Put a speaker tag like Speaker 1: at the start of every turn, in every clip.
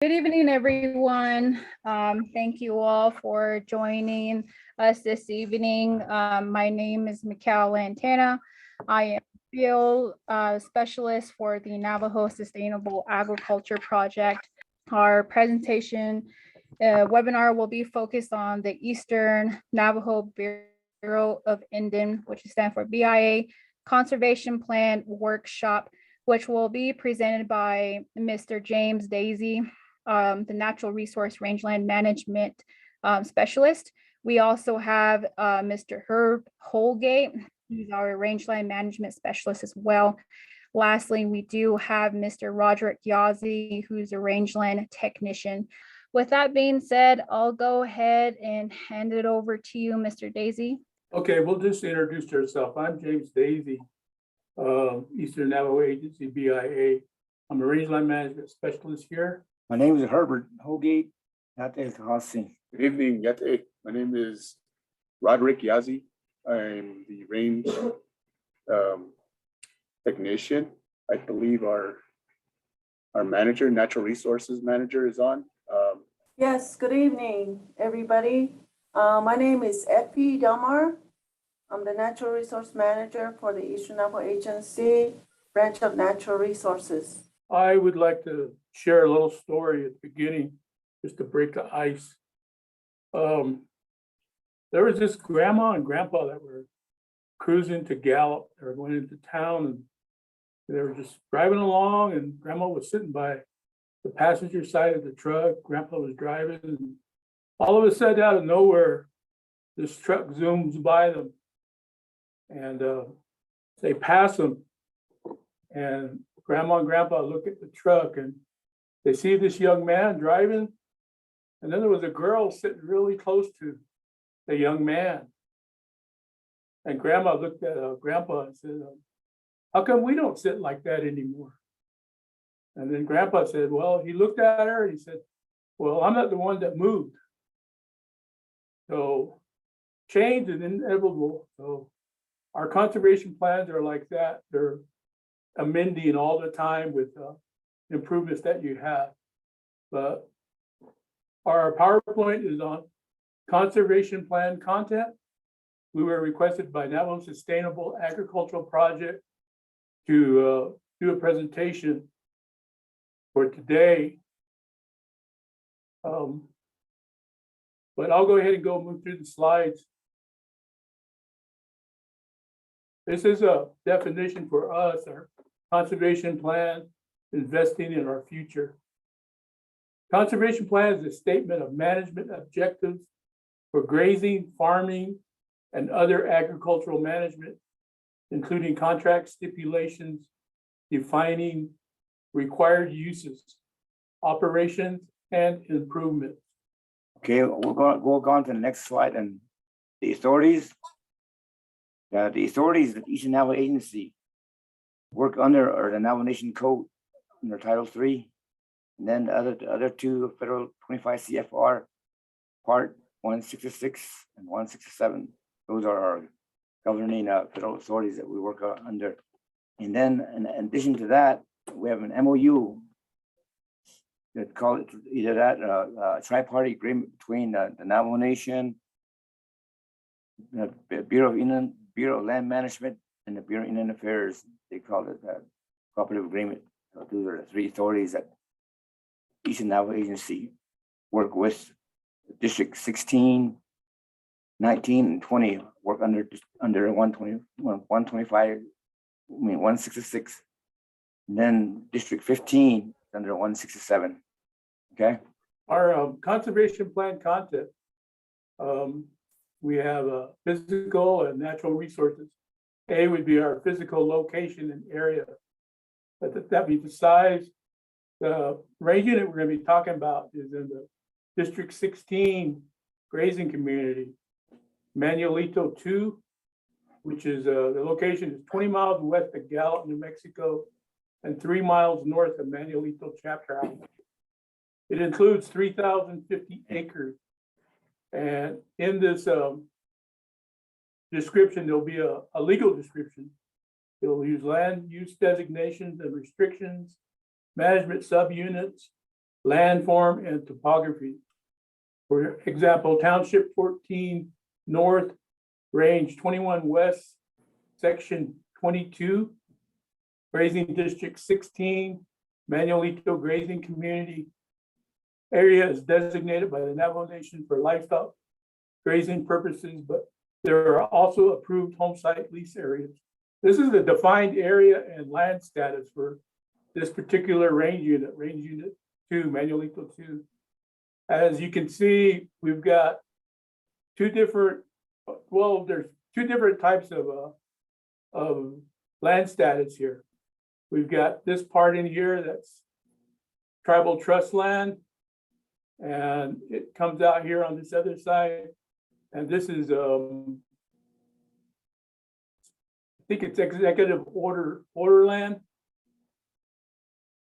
Speaker 1: Good evening, everyone. Thank you all for joining us this evening. My name is Mikhail Lantana. I am field specialist for the Navajo Sustainable Agriculture Project. Our presentation webinar will be focused on the Eastern Navajo Bureau of Indian, which stands for BIA, Conservation Plan Workshop, which will be presented by Mr. James Daisy, the Natural Resource Rangeland Management Specialist. We also have Mr. Herb Holgate, who's our Rangeland Management Specialist as well. Lastly, we do have Mr. Roderick Yazzie, who's a Rangeland Technician. With that being said, I'll go ahead and hand it over to you, Mr. Daisy.
Speaker 2: Okay, we'll just introduce yourself. I'm James Daisy, Eastern Navajo Agency, BIA. I'm a Rangeland Management Specialist here.
Speaker 3: My name is Herbert Holgate. Good
Speaker 4: evening, Yate. My name is Roderick Yazzie. I'm the range technician. I believe our manager, natural resources manager, is on.
Speaker 5: Yes, good evening, everybody. My name is Effie Delmar. I'm the natural resource manager for the Eastern Navajo Agency, branch of natural resources.
Speaker 2: I would like to share a little story at the beginning, just to break the ice. There was this grandma and grandpa that were cruising to Gallup. They were going into town and they were just driving along, and grandma was sitting by the passenger side of the truck. Grandpa was driving, and all of a sudden, out of nowhere, this truck zooms by them, and they pass them. And grandma and grandpa look at the truck and they see this young man driving. And then there was a girl sitting really close to the young man. And grandma looked at grandpa and said, how come we don't sit like that anymore? And then grandpa said, well, he looked at her and he said, well, I'm not the one that moved. So change is inevitable. So our conservation plans are like that. They're amending all the time with improvements that you have. But our PowerPoint is on conservation plan content. We were requested by Navajo Sustainable Agricultural Project to do a presentation for today. But I'll go ahead and move through the slides. This is a definition for us, our conservation plan, investing in our future. Conservation plan is a statement of management objectives for grazing, farming, and other agricultural management, including contract stipulations, defining required uses, operations, and improvements.
Speaker 3: Okay, we'll go on to the next slide. And the authorities. The authorities of the Eastern Navajo Agency work under or the Navajo Nation Code under Title III, and then the other two federal 25 CFR Part 166 and 167. Those are our governing federal authorities that we work under. And then in addition to that, we have an MOU that call it either that tri-party agreement between the Navajo Nation, the Bureau of Land Management, and the Bureau of Indian Affairs. They call it that cooperative agreement. So those are the three authorities that Eastern Navajo Agency work with. District 16, 19, and 20 work under 125, 166. And then District 15 is under 167. Okay.
Speaker 2: Our conservation plan content. We have physical and natural resources. A would be our physical location and area. But that means the size. The range unit we're going to be talking about is in the District 16 grazing community, Manuelito 2, which is the location is 20 miles west of Gallup, New Mexico, and 3 miles north of Manuelito Chapter House. It includes 3,050 acres. And in this description, there'll be a legal description. It'll use land use designations and restrictions, management subunits, landform, and topography. For example, Township 14 North, Range 21 West, Section 22, Grazing District 16, Manuelito Grazing Community area is designated by the Navajo Nation for livestock grazing purposes, but there are also approved home site lease areas. This is the defined area and land status for this particular range unit 2, Manuelito 2. As you can see, we've got there's two different types of land status here. We've got this part in here that's tribal trust land, and it comes out here on this other side. And this is, I think it's executive order land.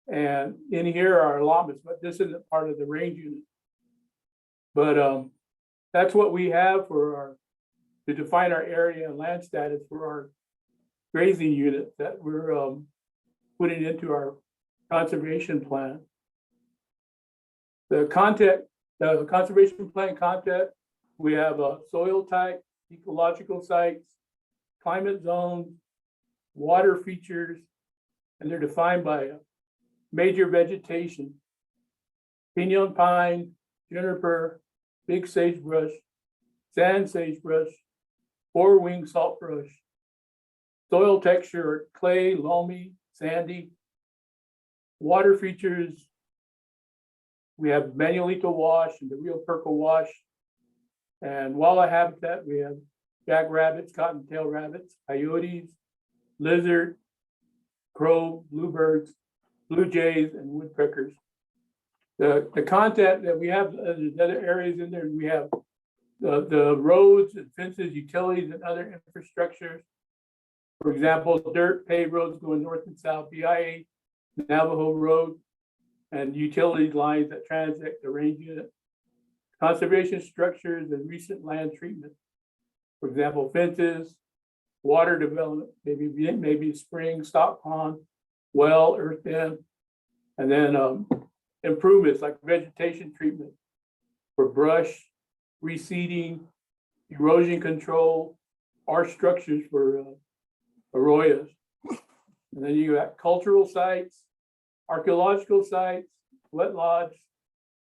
Speaker 2: And in here are allotments, but this isn't part of the range unit. But that's what we have to define our area and land status for our grazing unit that we're putting into our conservation plan. The conservation plan content, we have a soil type, ecological sites, climate zones, water features, and they're defined by major vegetation: pinon pine, juniper, big sagebrush, sand sagebrush, four-wing saltbush. Soil texture: clay, loamy, sandy. Water features: we have Manuelito Wash and the Rio Perco Wash. And wildlife habitat, we have jackrabbits, cottontail rabbits, coyotes, lizard, crow, bluebirds, blue jays, and woodpeckers. The content that we have, there's other areas in there. We have the roads and fences, utilities, and other infrastructures. For example, dirt paved roads going north and south, BIA, Navajo Road, and utility lines that transit the range unit. Conservation structures and recent land treatment. For example, fences, water development, maybe spring, stock pond, well, earth dam, and then improvements like vegetation treatment for brush, reseeding, erosion control, arch structures for arroyos. And then you got cultural sites, archaeological sites, wet lodge,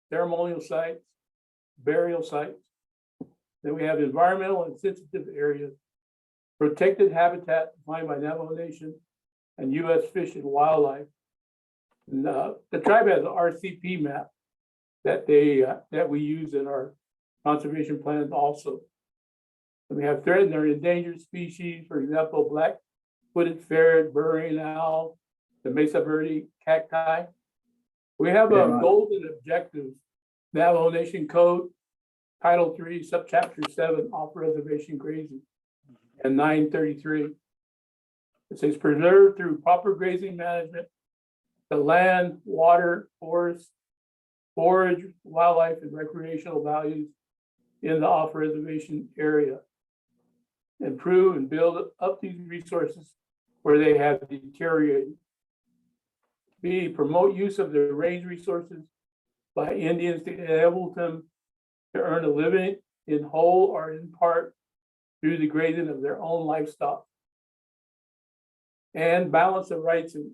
Speaker 2: ceremonial sites, burial sites. Then we have environmental and sensitive areas, protected habitat defined by Navajo Nation and U.S. Fish and Wildlife. And, the tribe has an RCP map that we use in our conservation plans also. And we have threatened or endangered species, for example, black-footed ferret, burrowing owl, the Mesa Verde cacti. We have goals and objectives: Navajo Nation Code, Title 3, Subchapter 7, Off-Reservation Grazing, and 933. It says preserve through proper grazing management the land, water, forest, forage, wildlife, and recreational values in the off-reservation area. Improve and build up these resources where they have deteriorated. B, promote use of the range resources by Indians to enable them to earn a living in whole or in part through the grazing of their own livestock. And balance the rights and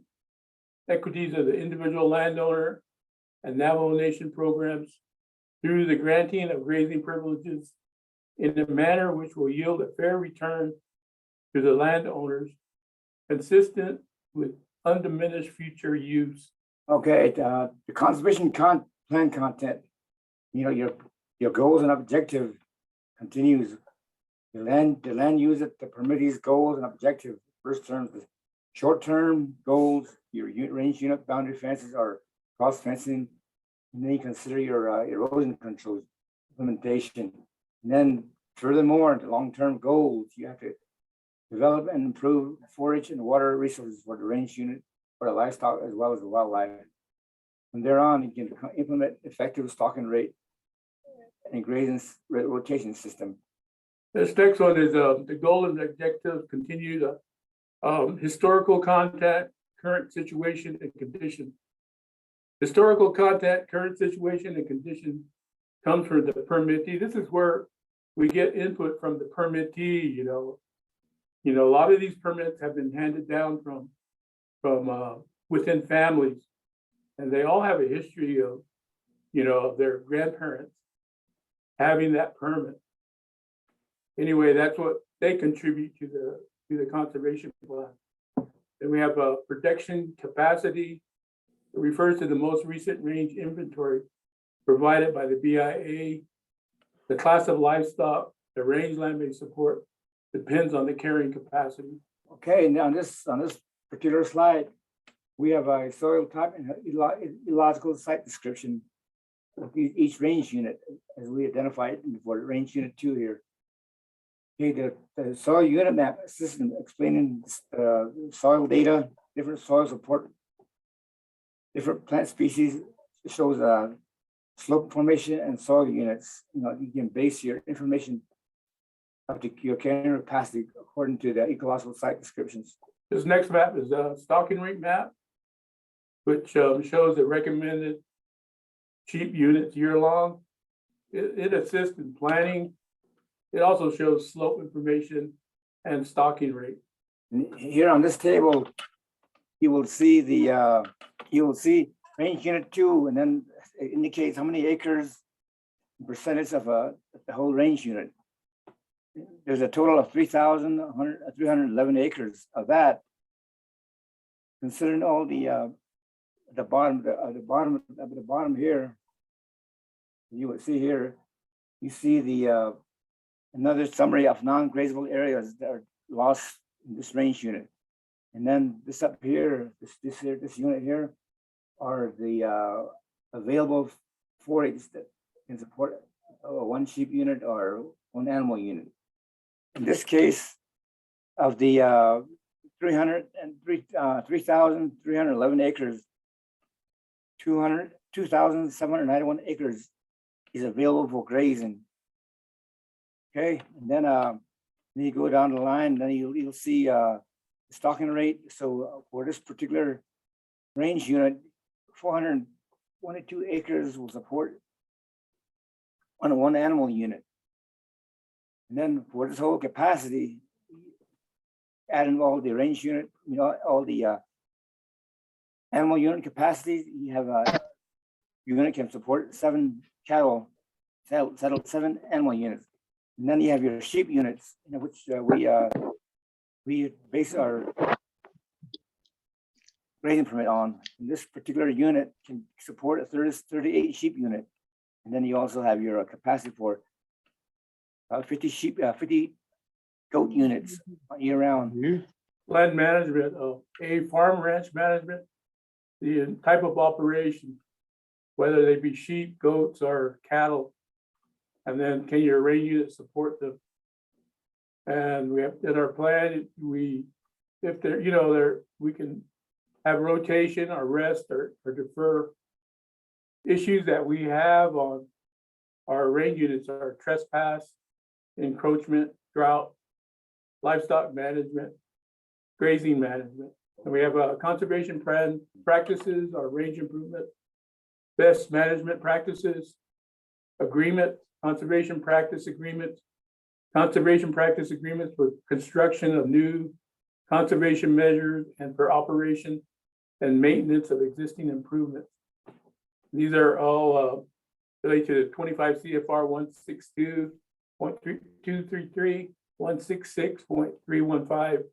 Speaker 2: equities of the individual landowner and Navajo Nation programs through the granting of grazing privileges in a manner which will yield a fair return to the landowners, consistent with undiminished future use.
Speaker 3: Okay, the conservation plan content, your goals and objective continues. The land use it to permit these goals and objectives. First term, the short-term goals, your range unit boundary fences are cross fencing, and then you consider your erosion control implementation. And then furthermore, the long-term goals, you have to develop and improve forage and water resources for the range unit, for the livestock, as well as the wildlife. From there on, you can implement effective stocking rate and grazing rotation system.
Speaker 2: This next one is the goal and objective continue the historical content, current situation and condition. Historical content, current situation and condition comes from the permittee. This is where we get input from the permittee, you know. A lot of these permits have been handed down from within families. And they all have a history of, of their grandparents having that permit. Anyway, that's what they contribute to the conservation plan. Then we have a protection capacity. It refers to the most recent range inventory provided by the BIA. The class of livestock, the rangeland may support depends on the carrying capacity.
Speaker 3: Okay, now on this particular slide, we have a soil type and ecological site description of each range unit as we identified for range unit 2 here. Okay, the soil unit map system explaining soil data, different soil support, different plant species. It shows slope formation and soil units. You can base your information up to your carrying capacity according to the ecological site descriptions.
Speaker 2: This next map is a stocking rate map, which shows the recommended sheep units year long. It assists in planning. It also shows slope information and stocking rate.
Speaker 3: And here on this table, you will see range unit 2, and then it indicates how many acres, percentage of the whole range unit. There's a total of 311 acres of that. Considering all the bottom here, you will see here, you see the another summary of non-grazable areas that are lost in this range unit. And then this up here, this unit here are the available forages that can support one sheep unit or one animal unit. In this case, of the 3,311 acres, 2,791 acres is available for grazing. Okay, and then you go down the line, then you'll see the stocking rate. So for this particular range unit, 422 acres will support on one animal unit. And then for this whole capacity, adding all the range unit, all the animal unit capacities, you have a unit can support 7 cattle, settled 7 animal units. And then you have your sheep units, which we base our grazing permit on. And this particular unit can support a 38 sheep unit. And then you also have your capacity for 50 goat units year round.
Speaker 2: Land management, a farm ranch management, the type of operation, whether they be sheep, goats, or cattle. And then can your range unit support them? And we have in our plan, if they're, we can have rotation or rest or defer. Issues that we have on our range units are trespass, encroachment, drought, livestock management, grazing management. And we have a conservation plan practices, our range improvement, best management practices, agreement, conservation practice agreements for construction of new conservation measures and for operation and maintenance of existing improvements. These are all related to 25 CFR 162.233, 166.315,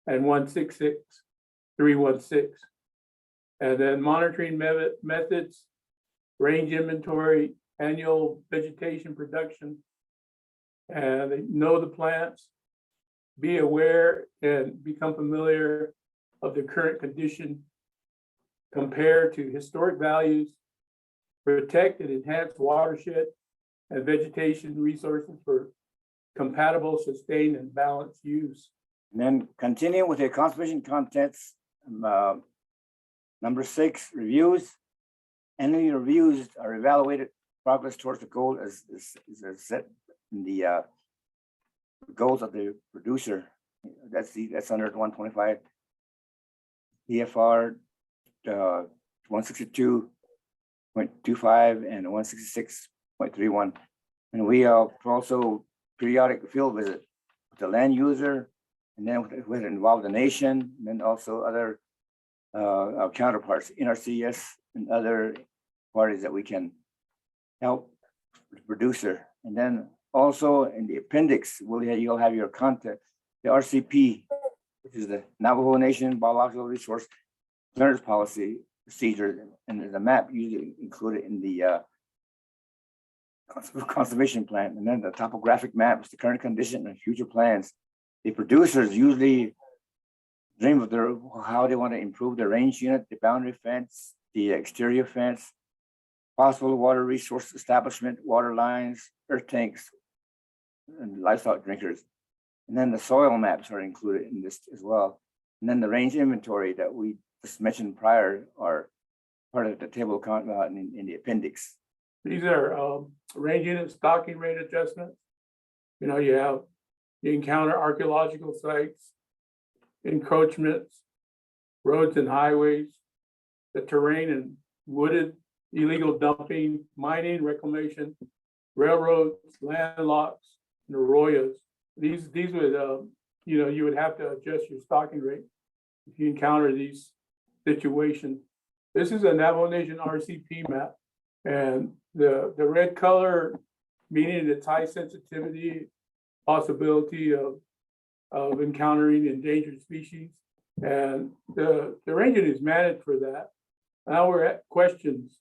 Speaker 2: and 166.316. And then monitoring methods, range inventory, annual vegetation production, and they know the plants, be aware and become familiar of the current condition, compare to historic values, protect and enhance watershed and vegetation resources for compatible, sustained, and balanced use.
Speaker 3: And then continue with the conservation contents. Number 6, reviews. Any reviews are evaluated progress towards the goal as set in the goals of the producer. That's under 125 CFR 162 and 166.31. And we also periodic field visit with the land user, and then with involve the nation, and then also other our counterparts, NRCS and other parties that we can help the producer. And then also in the appendix, you'll have your content, the RCP, which is the Navajo Nation Biological Resource Clearance Policy Procedure, and there's a map usually included in the conservation plan. And then the topographic maps, the current condition and future plans. The producers usually dream of how they want to improve the range unit, the boundary fence, the exterior fence, possible water resource establishment, water lines, earth tanks, and livestock drinkers. And then the soil maps are included in this as well. And then the range inventory that we just mentioned prior are part of the table in the appendix.
Speaker 2: These are range unit stocking rate adjustments. You know, you encounter archaeological sites, encroachments, roads and highways, the terrain and wooded, illegal dumping, mining, reclamation, railroads, landlocks, and arroyos. These would, you would have to adjust your stocking rate if you encounter these situations. This is a Navajo Nation RCP map, and the red color meaning its high sensitivity, possibility of encountering endangered species, and the ranger is managed for that. Now we're at questions.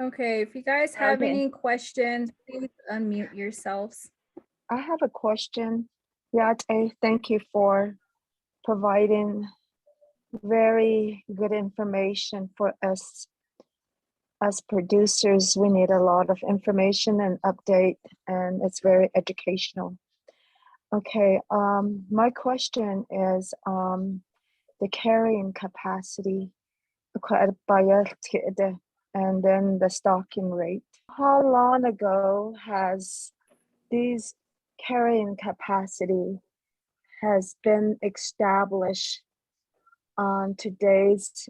Speaker 1: Okay, if you guys have
Speaker 6: Okay.
Speaker 1: any questions, please unmute yourselves.
Speaker 6: I have a question. Yate, thank you for providing very good information for us. As producers, we need a lot of information and update, and it's very educational. Okay, my question is the carrying capacity, and then the stocking rate. How long ago has these carrying capacity has been established on today's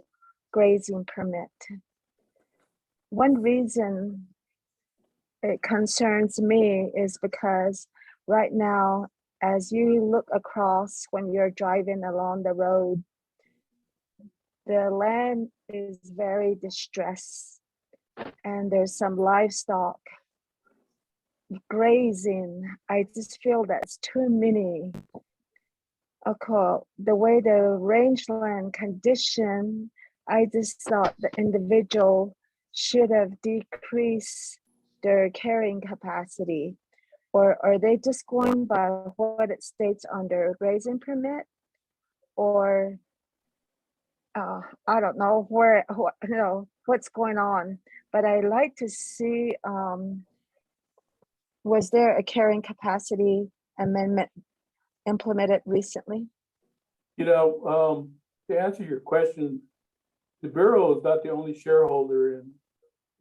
Speaker 6: grazing permit? One reason it concerns me is because right now, as you look across when you're driving along the road, the land is very distressed, and there's some livestock grazing. I just feel that's too many. Okay, the way the rangeland condition, I just thought the individual should have decreased their carrying capacity, or are they just going by what it states on their grazing permit? Or I don't know what's going on, but I like to see, was there a carrying capacity amendment implemented recently?
Speaker 2: To answer your question, the Bureau is not the only shareholder in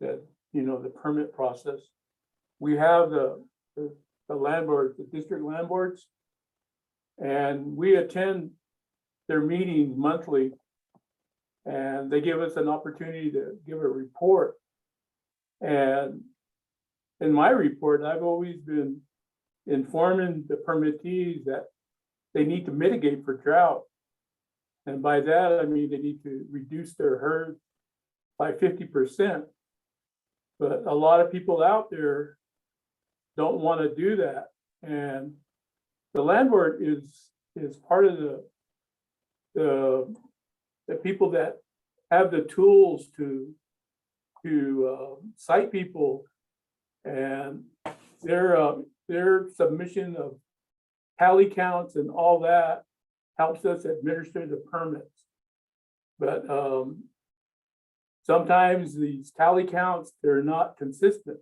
Speaker 2: that, the permit process. We have the land boards, the district land boards, and we attend their meetings monthly, and they give us an opportunity to give a report. And in my report, I've always been informing the permittees that they need to mitigate for drought. And by that, I mean, they need to reduce their herd by 50%. But a lot of people out there don't want to do that. And the land board is part of the people that have the tools to cite people, and their submission of tally counts and all that helps us administer the permits. But sometimes these tally counts, they're not consistent.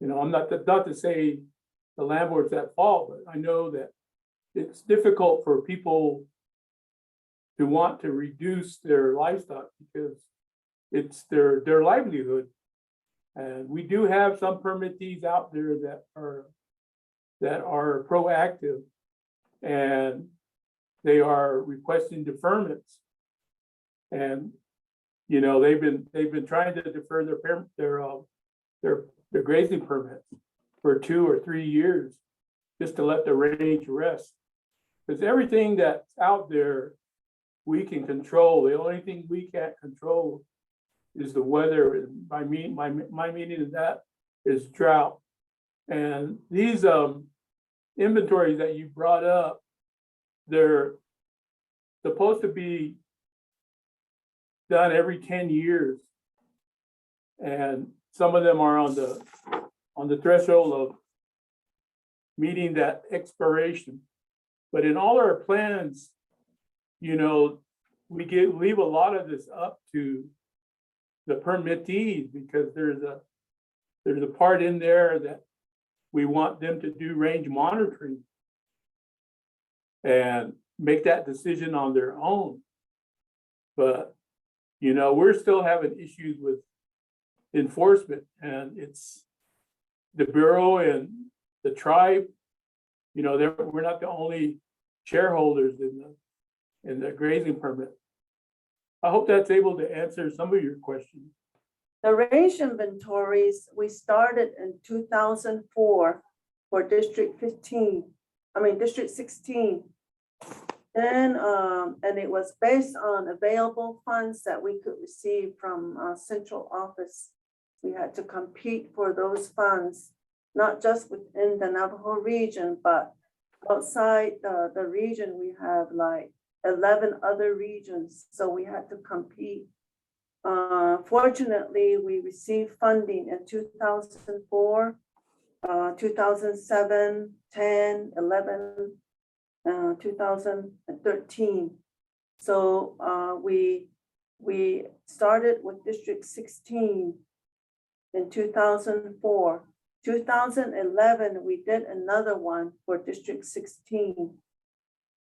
Speaker 2: I'm not to say the land board's at fault, but I know that it's difficult for people to want to reduce their livestock because it's their livelihood. And we do have some permittees out there that are proactive, and they are requesting deferments. And you know, they've been trying to defer their grazing permits for 2 or 3 years just to let the range rest. Because everything that's out there, we can control. The only thing we can't control is the weather. My meaning of that is drought. And these inventories that you brought up, they're supposed to be done every 10 years. And some of them are on the threshold of meeting that expiration. But in all our plans, you know, we leave a lot of this up to the permittees, because there's a part in there that we want them to do range monitoring and make that decision on their own. But, you know, we're still having issues with enforcement, and it's the Bureau and the tribe, you know, we're not the only shareholders in the grazing permit. I hope that's able to answer some of your questions.
Speaker 5: The range inventories, we started in 2004 for District 16. Then, and it was based on available funds that we could receive from central office. We had to compete for those funds, not just within the Navajo region, but outside the region. We have like 11 other regions, so we had to compete. Fortunately, we received funding in 2004, 2007, 10, 11, 2013. So we started with District 16 in 2004. 2011, we did another one for District 16.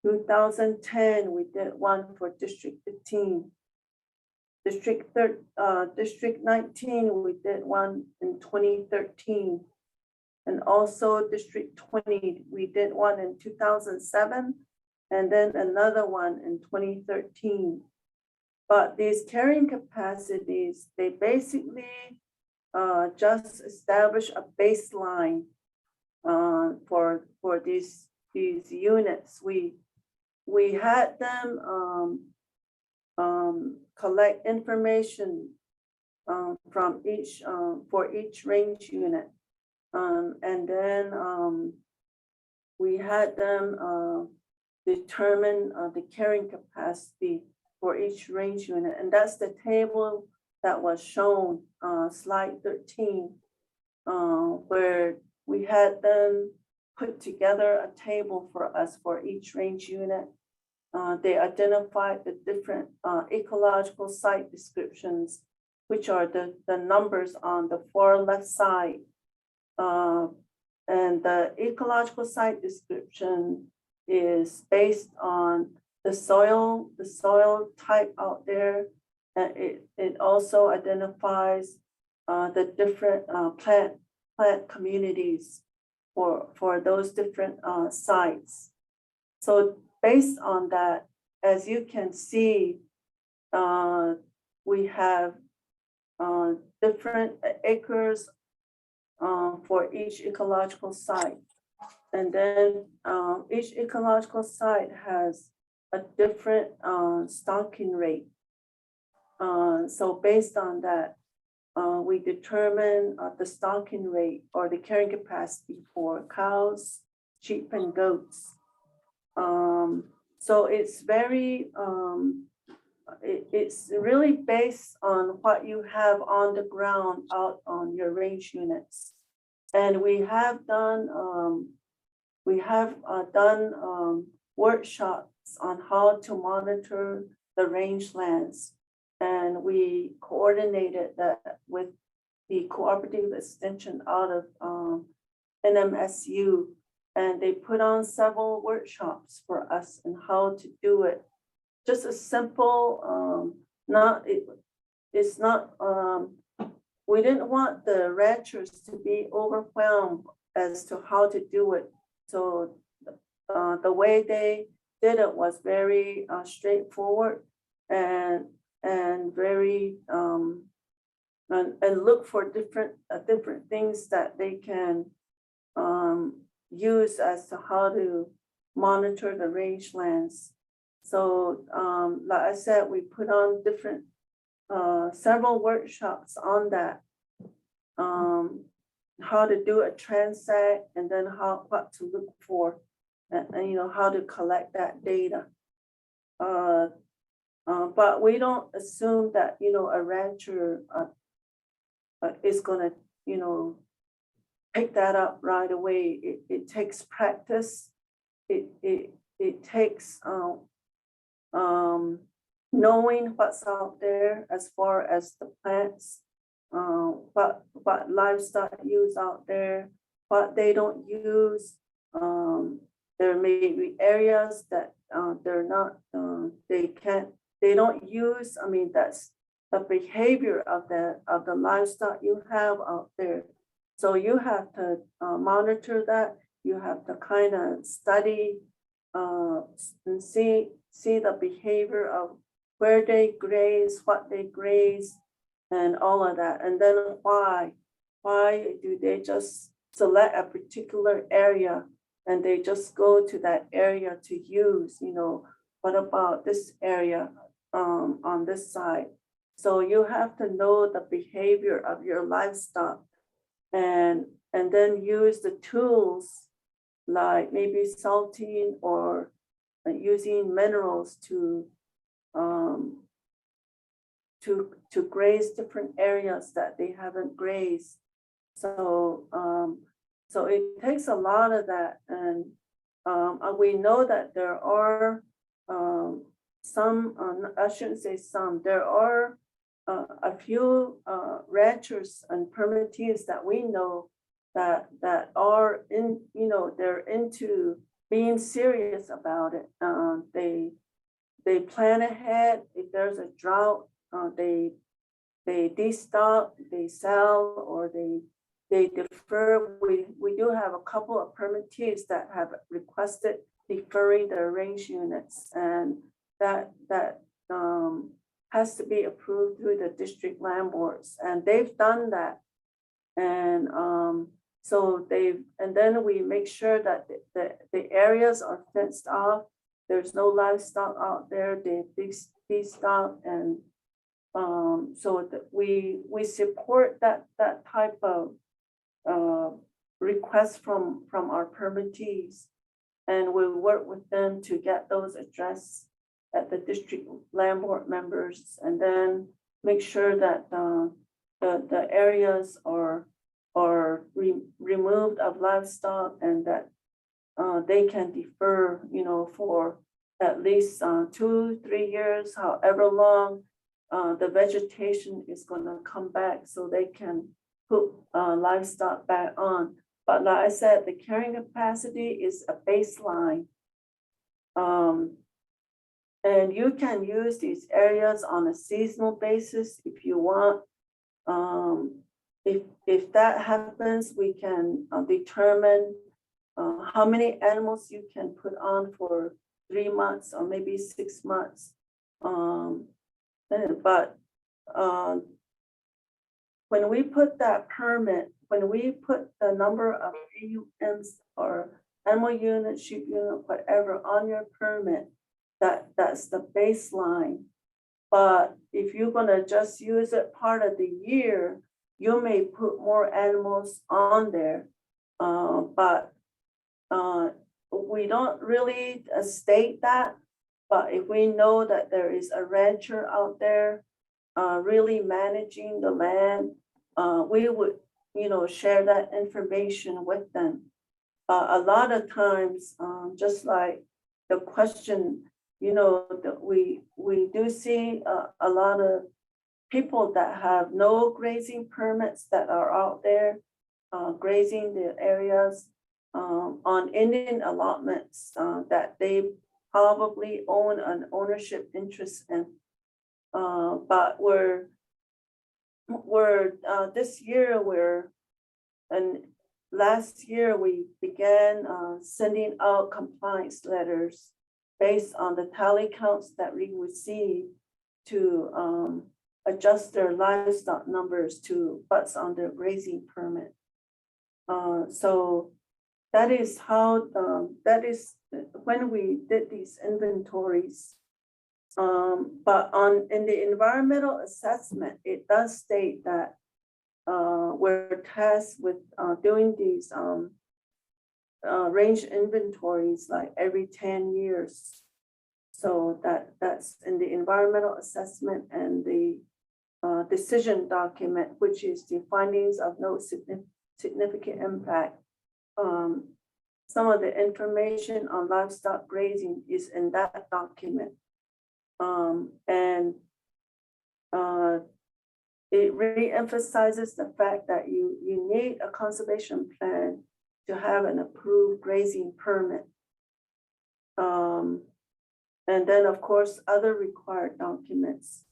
Speaker 5: 2010, we did one for District 15. District 19, we did one in 2013. And also District 20, we did one in 2007, and then another one in 2013. But these carrying capacities, they basically just establish a baseline for these units. We had them collect information from each for each range unit, and then we had them determine the carrying capacity for each range unit, and that's the table that was shown, slide 13, where we had them put together a table for us for each range unit. They identified the different ecological site descriptions, which are the numbers on the far left side. And the ecological site description is based on the soil type out there. And it also identifies the different plant communities for those different sites. So based on that, as you can see, we have different acres for each ecological site. And then each ecological site has a different stocking rate. So based on that, we determine the stocking rate or the carrying capacity for cows, sheep, and goats. So it's very, it's really based on what you have on the ground out on your range units. And we have done workshops on how to monitor the rangelands. And we coordinated that with the cooperative extension out of NMSU. And they put on several workshops for us on how to do it. Just a simple, it's not, we didn't want the ranchers to be overwhelmed as to how to do it. So the way they did it was very straightforward. And and very, and look for different things that they can use as to how to monitor the rangelands. So like I said, we put on several workshops on that. How to do a transect, and then what to look for, and how to collect that data. But we don't assume that a rancher is gonna pick that up right away. It takes practice. It takes knowing what's out there as far as the plants, what livestock use out there, what they don't use. There may be areas that they're not, they don't use. I mean, that's the behavior of the livestock you have out there. So you have to monitor that. You have to kind of study and see the behavior of where they graze, what they graze, and all of that. And then why do they just select a particular area and they just go to that area to use? What about this area on this side? So you have to know the behavior of your livestock, and then use the tools like maybe salting or using minerals to graze different areas that they haven't grazed. So it takes a lot of that, and we know that there are some, I shouldn't say some, there are a few ranchers and permittees that we know that are in, they're into being serious about it. They plan ahead. If there's a drought, they destock, they sell, or they defer. We do have a couple of permittees that have requested deferring their range units, and that has to be approved through the district land boards, and they've done that. And so and then we make sure that the areas are fenced off. There's no livestock out there. They destock, and so that we support that type of request from our permittees, and we work with them to get those addressed at the district land board members, and then make sure that the areas are removed of livestock, and that they can defer, for at least 2-3 years, however long the vegetation is going to come back, so they can put livestock back on. But like I said, the carrying capacity is a baseline. And you can use these areas on a seasonal basis if you want. If that happens, we can determine how many animals you can put on for 3 months or maybe 6 months. But when we put that permit, when we put the number of AUMs or animal unit, sheep unit, whatever on your permit, that's the baseline. But if you're gonna just use it part of the year, you may put more animals on there. But we don't really state that. But if we know that there is a rancher out there really managing the land, we would, share that information with them. A lot of times, just like the question, that we do see a lot of people that have no grazing permits that are out there grazing the areas on Indian allotments that they probably own an ownership interest in. But we're this year and last year we began sending out compliance letters based on the tally counts that we received. to adjust their livestock numbers to what's on their grazing permit. So that is how, that is when we did these inventories. But in the environmental assessment, it does state that we're tasked with doing these range inventories like every 10 years. So that's in the environmental assessment and the decision document, which is the findings of no significant impact. Some of the information on livestock grazing is in that document. And it really emphasizes the fact that you need a conservation plan to have an approved grazing permit. And then, of course, other required documents.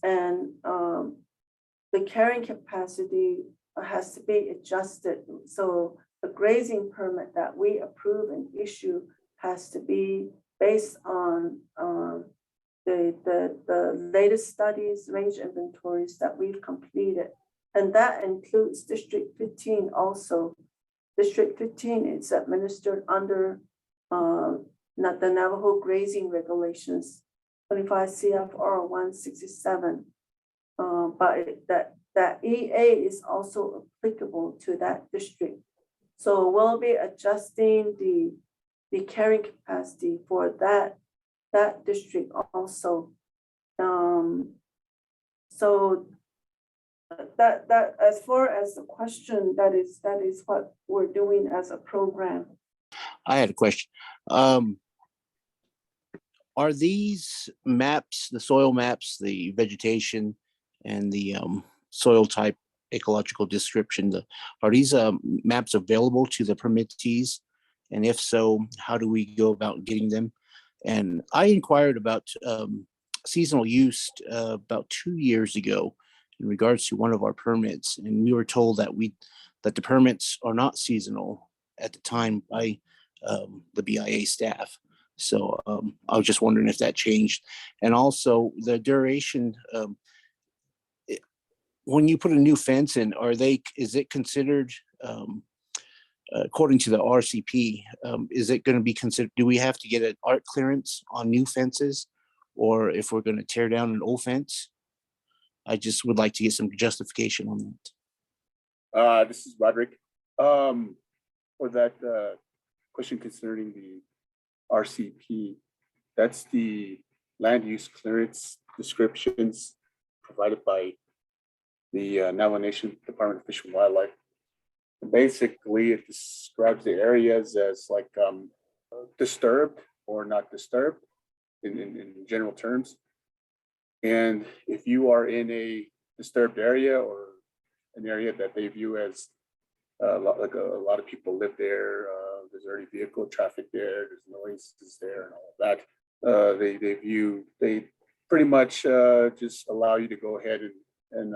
Speaker 5: And the carrying capacity has to be adjusted. So the grazing permit that we approve and issue has to be based on the latest studies, range inventories that we've completed. And that includes District 15 also. District 15 is administered under not the Navajo grazing regulations, 25 CFR 167. But that EA is also applicable to that district. So we'll be adjusting the carrying capacity for that district also. So that as far as the question, that is what we're doing as a program.
Speaker 7: I had a question. Are these maps, the soil maps, the vegetation, and the soil type ecological description, are these maps available to the permittees? And if so, how do we go about getting them? And I inquired about seasonal use about 2 years ago in regards to one of our permits, and we were told that the permits are not seasonal at the time by the BIA staff. So I was just wondering if that changed. And also the duration, when you put a new fence in, is it considered, according to the RCP, is it going to be considered, do we have to get an art clearance on new fences? Or if we're going to tear down an old fence? I just would like to get some justification on that.
Speaker 4: This is Roderick. For that question concerning the RCP, that's the land use clearance descriptions provided by the Navajo Nation Department of Fish and Wildlife. And basically, it describes the areas as like disturbed or not disturbed in general terms. And if you are in a disturbed area or an area that they view as a lot of people live there, there's already vehicle traffic there, there's noises there and all of that, they pretty much just allow you to go ahead and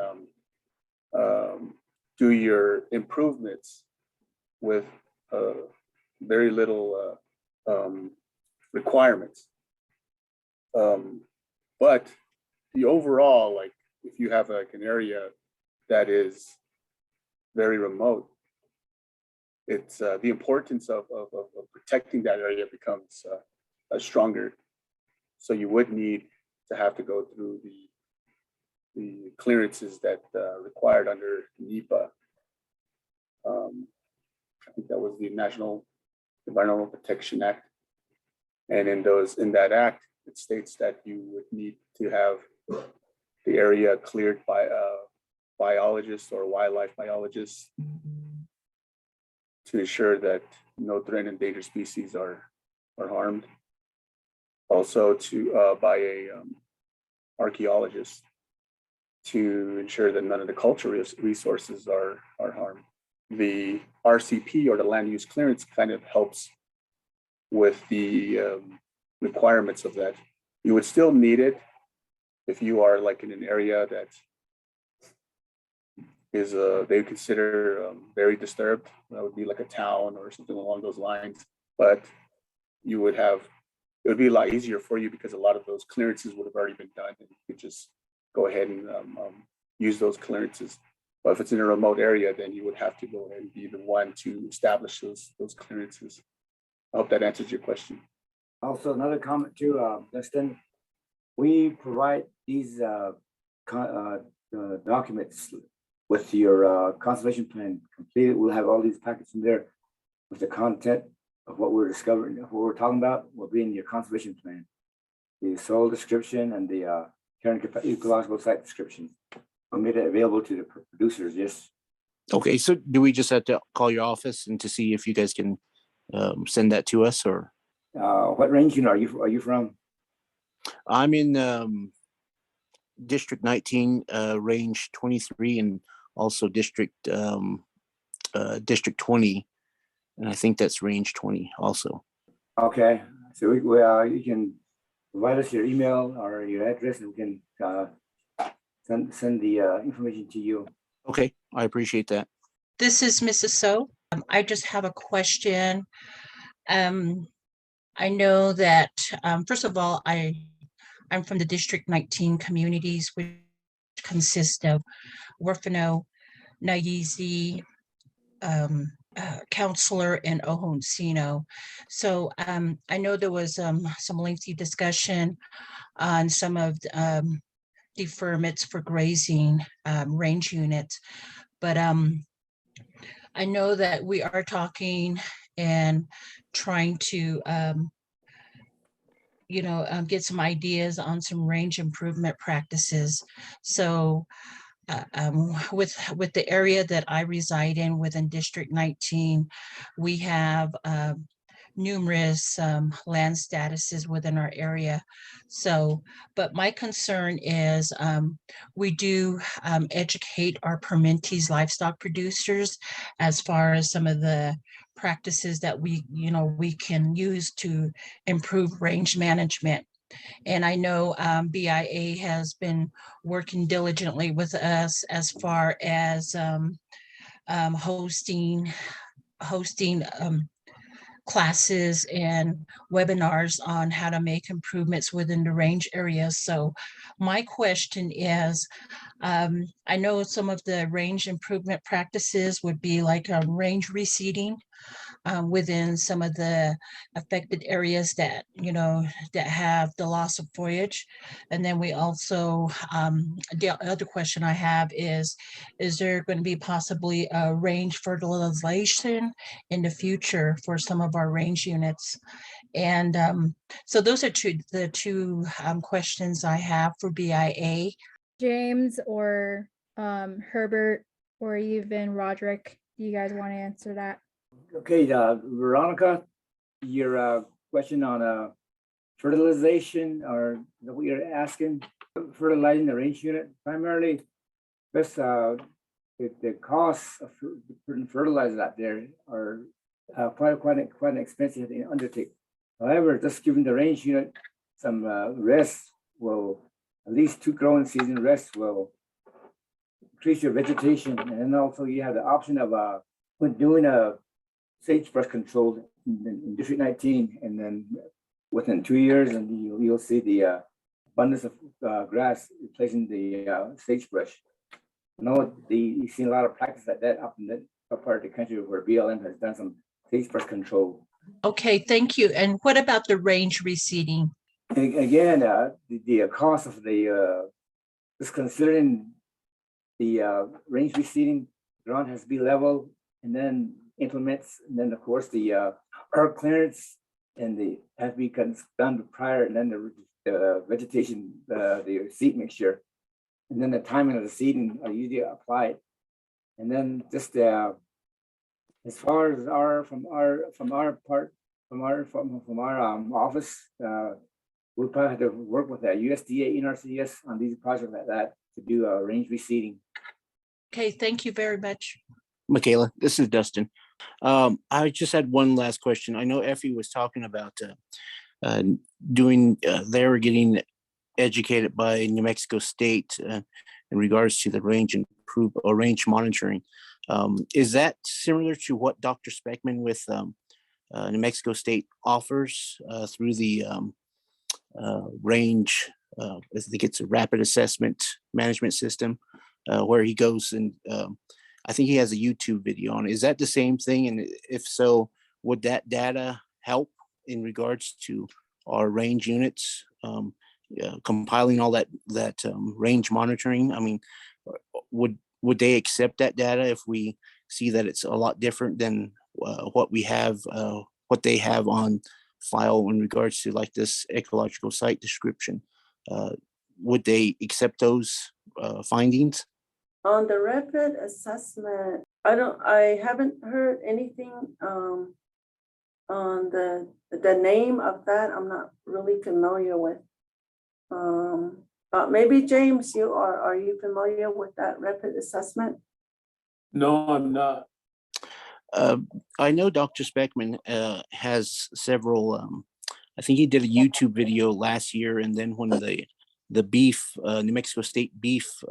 Speaker 4: do your improvements with very little requirements. But the overall, like if you have like an area that is very remote, it's the importance of protecting that area becomes stronger. So you would need to have to go through the clearances that required under NEPA. I think that was the National Environmental Protection Act. And in that act, it states that you would need to have the area cleared by a biologist or wildlife biologist to ensure that no threatened endangered species are harmed. Also by a archaeologist to ensure that none of the cultural resources are harmed. The RCP, or the land use clearance, kind of helps with the requirements of that. You would still need it if you are like in an area that is they consider very disturbed. That would be like a town or something along those lines. But you would have it would be a lot easier for you because a lot of those clearances would have already been done, and you could just go ahead and use those clearances. But if it's in a remote area, then you would have to go ahead and be the one to establish those clearances. I hope that answers your question.
Speaker 3: Also, another comment too, Dustin, we provide these documents with your conservation plan completed. We'll have all these packets in there with the content of what we're discovering, what we're talking about will be in your conservation plan. The soil description and the ecological site description. We'll make it available to the producers, yes.
Speaker 7: Okay, so do we just have to call your office and to see if you guys can send that to us, or?
Speaker 3: What range are you from?
Speaker 7: I'm in District 19, range 23, and also District 20. And I think that's range 20 also.
Speaker 3: Okay, so you can provide us your email or your address, and we can send the information to you.
Speaker 7: Okay, I appreciate that.
Speaker 8: This is Mrs. So. I just have a question. I know that, first of all, I'm from the District 19 communities, which consist of Werfeno, Naizi, Counselor, and Ohoncino. So I know there was some lengthy discussion on some of the deferments for grazing range units, but I know that we are talking and trying to get some ideas on some range improvement practices. So with the area that I reside in within District 19, we have numerous land statuses within our area. So, but my concern is we do educate our permittees, livestock producers, as far as some of the practices that we can use to improve range management. And I know BIA has been working diligently with us as far as hosting classes and webinars on how to make improvements within the range areas. So my question is, I know some of the range improvement practices would be like a range reseeding within some of the affected areas that that have the loss of foliage. And then we also the other question I have is there going to be possibly a range fertilization in the future for some of our range units? And so those are the two questions I have for BIA.
Speaker 1: James or Herbert or even Roderick, do you guys want to answer that?
Speaker 3: Okay, Veronica, your question on fertilization, or what you're asking, fertilizing the range unit, primarily, this the costs of putting fertilizers out there are quite an expensive thing to undertake. However, just giving the range unit some rest will, at least 2 growing season rest, will increase your vegetation. And then also you have the option of when doing a sagebrush control in District 19, and then within 2 years, and you'll see the abundance of grass replacing the sagebrush. You've seen a lot of practice like that up in that part of the country where BLM has done some sagebrush control.
Speaker 8: Okay, thank you. And what about the range reseeding?
Speaker 3: And again, the cost of the just considering the range reseeding, ground has to be level, and then implements, and then of course the earth clearance, and the has to be done prior, and then the vegetation, the seed mixture, and then the timing of the seeding are usually applied, and then just as far as from our office, we'll probably have to work with the USDA, NRCS on these projects like that to do range reseeding.
Speaker 8: Okay, thank you very much.
Speaker 7: Michaela, this is Dustin. I just had one last question. I know Effie was talking about they were getting educated by New Mexico State in regards to the range range monitoring. Is that similar to what Dr. Speckman with New Mexico State offers through the range. I think it's a rapid assessment management system where he goes and I think he has a YouTube video on it. Is that the same thing? And if so, would that data help in regards to our range units, compiling all that range monitoring? I mean, would they accept that data if we see that it's a lot different than what we have, what they have on file in regards to like this ecological site description? Would they accept those findings?
Speaker 5: On the rapid assessment, I haven't heard anything on the name of that. I'm not really familiar with. Maybe James, are you familiar with that rapid assessment?
Speaker 2: No, I'm not.
Speaker 7: I know Dr. Speckman has several. I think he did a YouTube video last year, and then when the beef, New Mexico State beef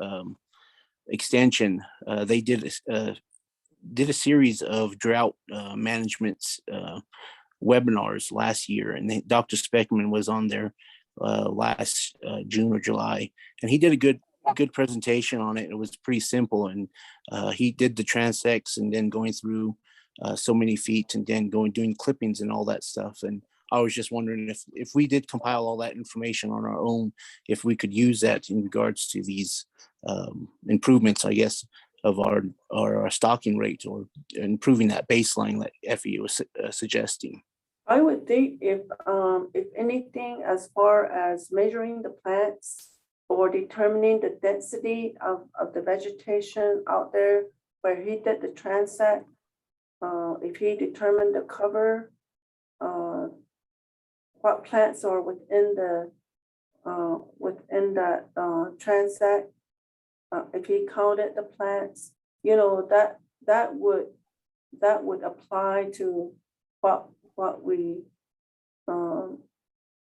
Speaker 7: extension, they did a series of drought management webinars last year, and Dr. Speckman was on there last June or July, and he did a good presentation on it. It was pretty simple, and he did the transects and then going through so many feet and then doing clippings and all that stuff. And I was just wondering if we did compile all that information on our own, if we could use that in regards to these improvements, I guess, of our stocking rate, or improving that baseline that Effie was suggesting.
Speaker 5: I would think if anything, as far as measuring the plants or determining the density of the vegetation out there where he did the transect, if he determined the cover, what plants are within that transect, if he counted the plants, that would apply to what we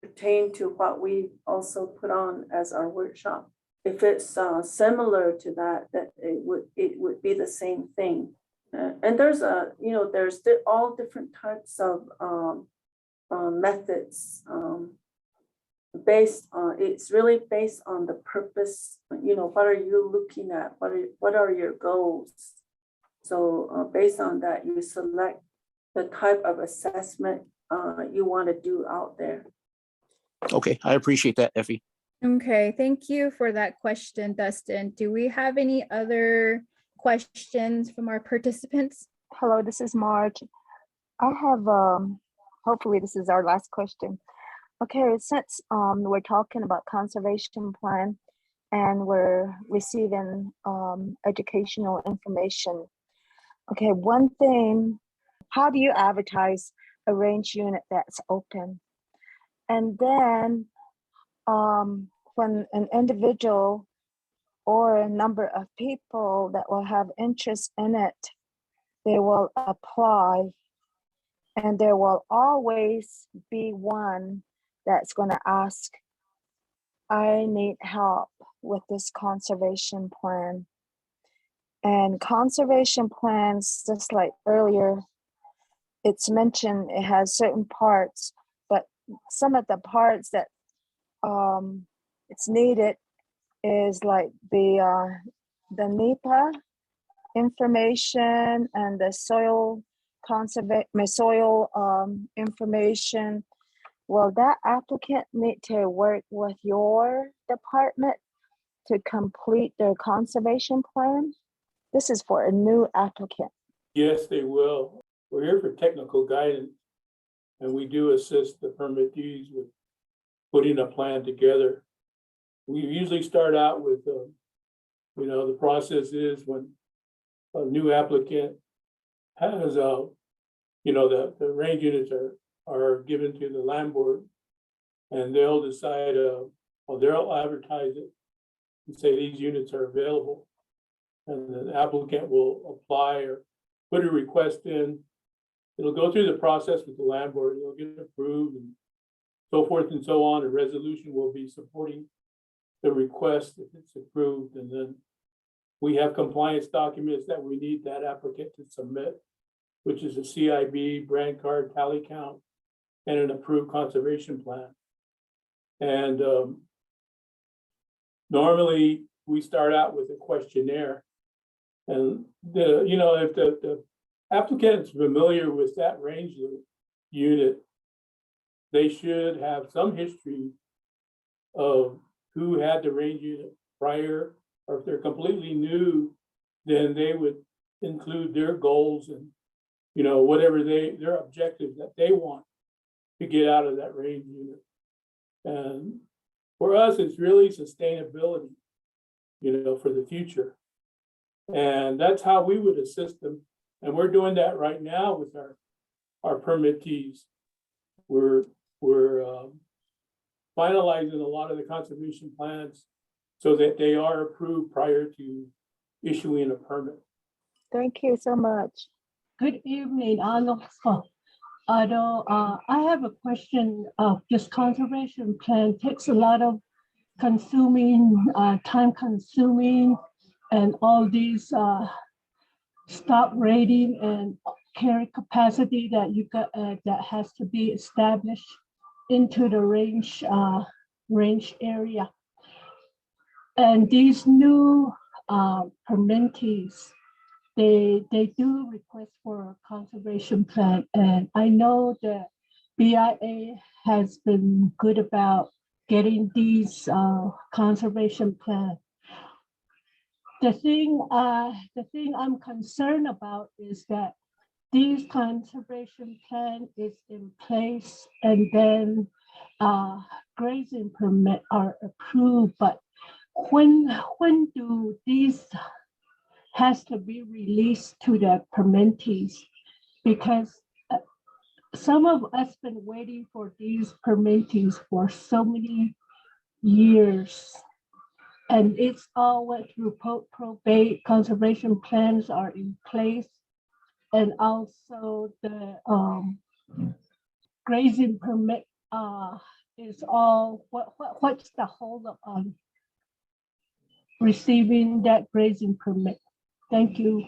Speaker 5: pertain to what we also put on as our workshop. If it's similar to that it would be the same thing. And there's all different types of methods based on, it's really based on the purpose. What are you looking at? What are your goals? So based on that, you select the type of assessment you want to do out there.
Speaker 7: Okay, I appreciate that, Effie.
Speaker 1: Okay, thank you for that question, Dustin. Do we have any other questions from our participants?
Speaker 6: Hello, this is Marge. I have, hopefully this is our last question. Okay, since we're talking about conservation plan and we're receiving educational information. Okay, one thing, how do you advertise a range unit that's open? And then when an individual or a number of people that will have interest in it, they will apply, and there will always be one that's going to ask, I need help with this conservation plan. And conservation plans, just like earlier, it's mentioned it has certain parts, but some of the parts that it's needed is like the NEPA information and the soil information. Will that applicant need to work with your department to complete their conservation plan? This is for a new applicant.
Speaker 2: Yes, they will. We're here for technical guidance, and we do assist the permittees with putting a plan together. We usually start out with, the process is when a new applicant has, the range units are given to the land board, and they'll decide, they'll advertise it and say these units are available. And the applicant will apply or put a request in. It'll go through the process with the land board. It'll get approved and so forth and so on. A resolution will be supporting the request if it's approved. And then we have compliance documents that we need that applicant to submit which is a CIB, brand card, tally count, and an approved conservation plan. And normally we start out with a questionnaire. And if the applicant's familiar with that range unit, they should have some history of who had the range unit prior, or if they're completely new, then they would include their goals and, whatever their objectives that they want to get out of that range unit. And for us, it's really sustainability, for the future. And that's how we would assist them. And we're doing that right now with our permittees. We're finalizing a lot of the conservation plans so that they are approved prior to issuing a permit.
Speaker 6: Thank you so much.
Speaker 9: Good evening, Arnold. I have a question. This conservation plan takes a lot of time consuming, and all these stop rating and carry capacity that you got that has to be established into the range area. And these new permittees, they do request for a conservation plan. And I know that BIA has been good about getting these conservation plans. The thing I'm concerned about is that these conservation plan is in place, and then grazing permit are approved, but when do these has to be released to the permittees? Because some of us been waiting for these permittees for so many years, and it's all went through probate. Conservation plans are in place, and also the grazing permit is all. What's the holdup on receiving that grazing permit? Thank you.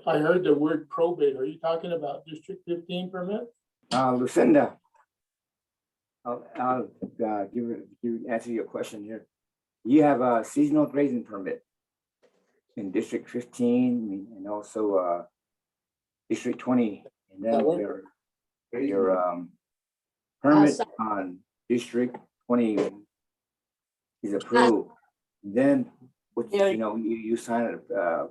Speaker 2: I heard the word probate. Are you talking about District 15 permit?
Speaker 3: Lucinda, I'll answer your question here. You have a seasonal grazing permit in District 15 and also District 20, and then your permit on District 20 is approved. Then you sign a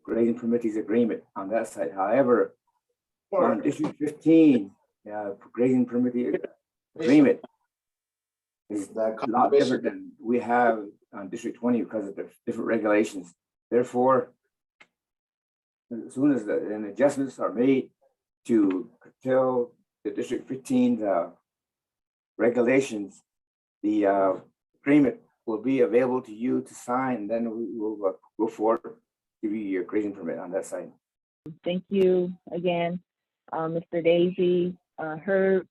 Speaker 3: grazing permittees agreement on that side. However, on District 15, grazing permittee agreement is a lot different than we have on District 20 because of the different regulations. Therefore, as soon as the adjustments are made to curtail the District 15 regulations, the agreement will be available to you to sign, and then we will go forward, give you your grazing permit on that side.
Speaker 10: Thank you again, Mr. Daisy, Herb,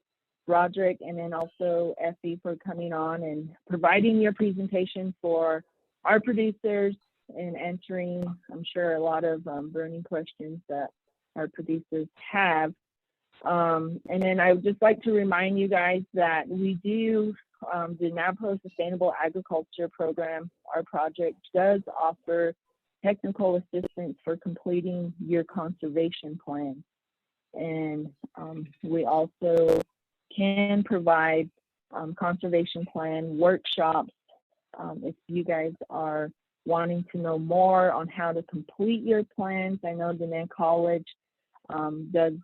Speaker 10: Roderick, and then also Effie for coming on and providing your presentation for our producers and answering, I'm sure, a lot of burning questions that our producers have. And then I would just like to remind you guys that we do the Navajo Sustainable Agriculture Program. Our project does offer technical assistance for completing your conservation plan. And we also can provide conservation plan workshops if you guys are wanting to know more on how to complete your plans. I know Diné College does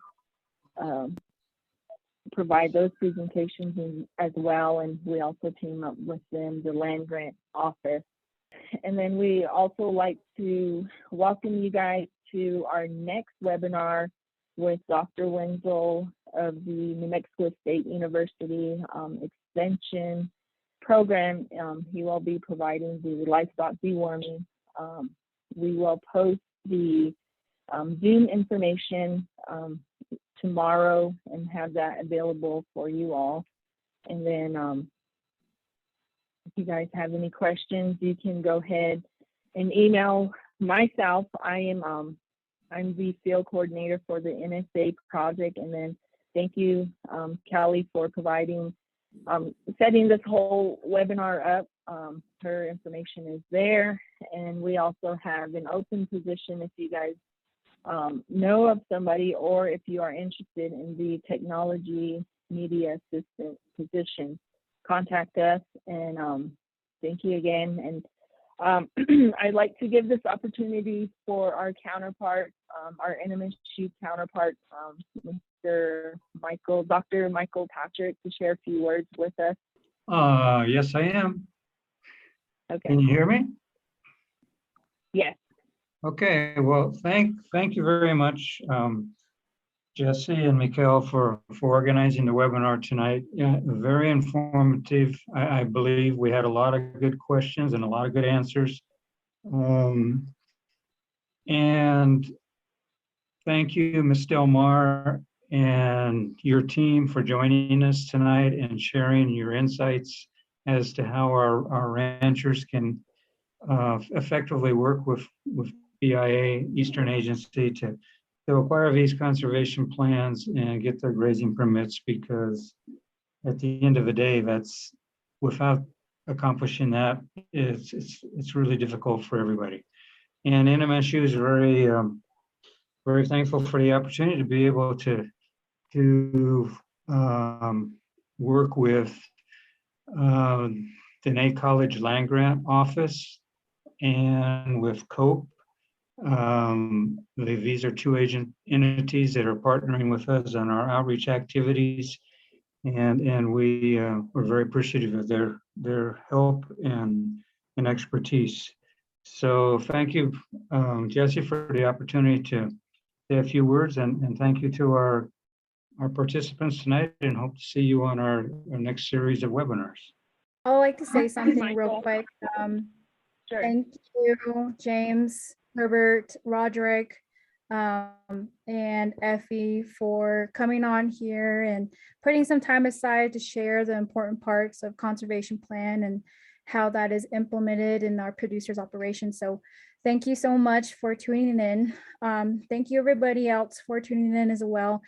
Speaker 10: provide those presentations as well, and we also team up with them, the land grant office. And then we also like to welcome you guys to our next webinar with Dr. Wenzel of the New Mexico State University Extension Program. He will be providing the livestock deworming. We will post the Zoom information tomorrow and have that available for you all. And then if you guys have any questions, you can go ahead and email myself. I am I'm the field coordinator for the NSA project. And then thank you, Callie, for providing, setting this whole webinar up. Her information is there. And we also have an open position if you guys know of somebody, or if you are interested in the technology media assistant position, contact us. And thank you again. And I'd like to give this opportunity for our counterpart, our NMSU counterpart, Dr. Michael Patrick, to share a few words with us.
Speaker 11: Yes, I am.
Speaker 10: Okay.
Speaker 11: Can you hear me?
Speaker 10: Yes.
Speaker 11: Okay, well, thank you very much, Jesse and Mikhail, for organizing the webinar tonight. Yeah, very informative. I believe we had a lot of good questions and a lot of good answers. And thank you, Ms. Del Mar and your team for joining us tonight and sharing your insights as to how our ranchers can effectively work with BIA, Eastern Agency, to acquire these conservation plans and get their grazing permits, because at the end of the day, that's, without accomplishing that, it's really difficult for everybody. And NMSU is very thankful for the opportunity to be able to work with the Nate College Land Grant Office and with COPE. These are two entities that are partnering with us on our outreach activities, and we're very appreciative of their help and expertise. So thank you, Jesse, for the opportunity to say a few words, and thank you to our participants tonight, and hope to see you on our next series of webinars.
Speaker 1: I'd like to say something real
Speaker 10: Michael.
Speaker 1: quick.
Speaker 10: Sure.
Speaker 1: Thank you, James, Herbert, Roderick, and Effie, for coming on here and putting some time aside to share the important parts of conservation plan and how that is implemented in our producers' operations. So thank you so much for tuning in. Thank you everybody else for tuning in as well.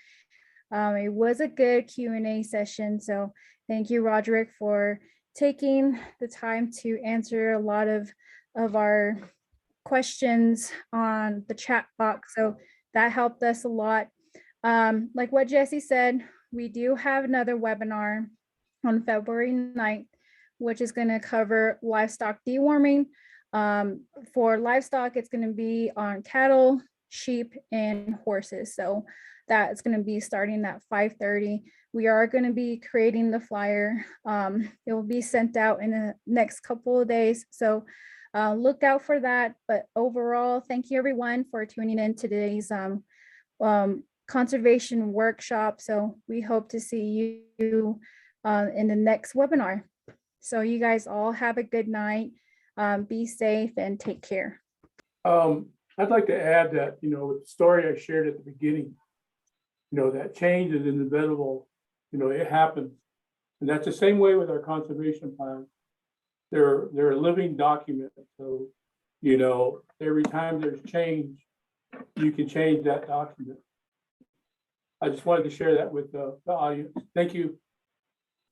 Speaker 1: It was a good Q&A session. So thank you, Roderick, for taking the time to answer a lot of our questions on the chat box. So that helped us a lot. Like what Jesse said, we do have another webinar on February 9th, which is going to cover livestock deworming. For livestock, it's going to be on cattle, sheep, and horses. So that's going to be starting at 5:30. We are going to be creating the flyer. It will be sent out in the next couple of days. So look out for that. But overall, thank you everyone for tuning in to today's conservation workshop. So we hope to see you in the next webinar. So you guys all have a good night. Be safe and take care.
Speaker 2: I'd like to add that, with the story I shared at the beginning, that change is inevitable, it happens. And that's the same way with our conservation plan. They're a living document. So, every time there's change, you can change that document. I just wanted to share that with the audience. Thank you.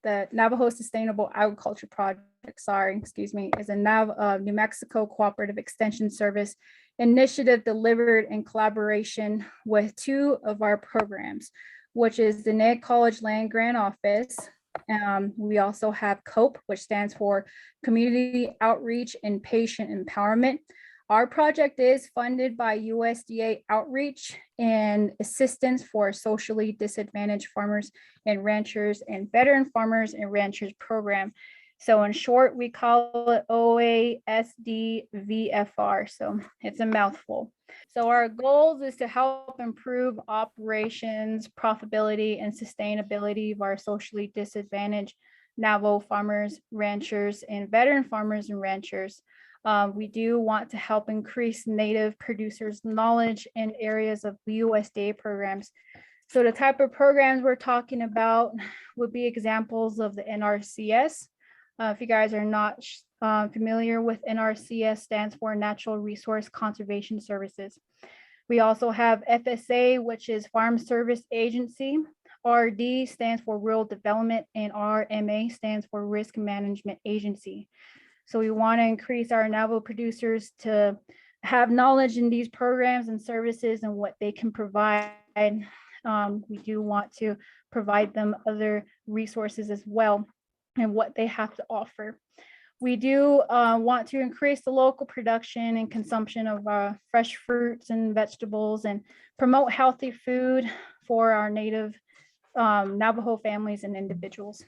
Speaker 1: The Navajo Sustainable Agriculture Project, is a New Mexico Cooperative Extension Service initiative delivered in collaboration with two of our programs, which is the Nate College Land Grant Office. We also have COPE, which stands for Community Outreach and Patient Empowerment. Our project is funded by USDA Outreach and Assistance for Socially Disadvantaged Farmers and Ranchers and Veteran Farmers and Ranchers Program. So in short, we call it OASDVFR. So it's a mouthful. So our goals is to help improve operations, profitability, and sustainability of our socially disadvantaged Navajo farmers, ranchers, and veteran farmers and ranchers. We do want to help increase Native producers' knowledge in areas of USDA programs. So the type of programs we're talking about would be examples of the NRCS. If you guys are not familiar with NRCS, stands for Natural Resource Conservation Services. We also have FSA, which is Farm Service Agency. RD stands for Rural Development, and RMA stands for Risk Management Agency. So we want to increase our Navajo producers to have knowledge in these programs and services and what they can provide. We do want to provide them other resources as well and what they have to offer. We do want to increase the local production and consumption of fresh fruits and vegetables and promote healthy food for our native Navajo families and individuals.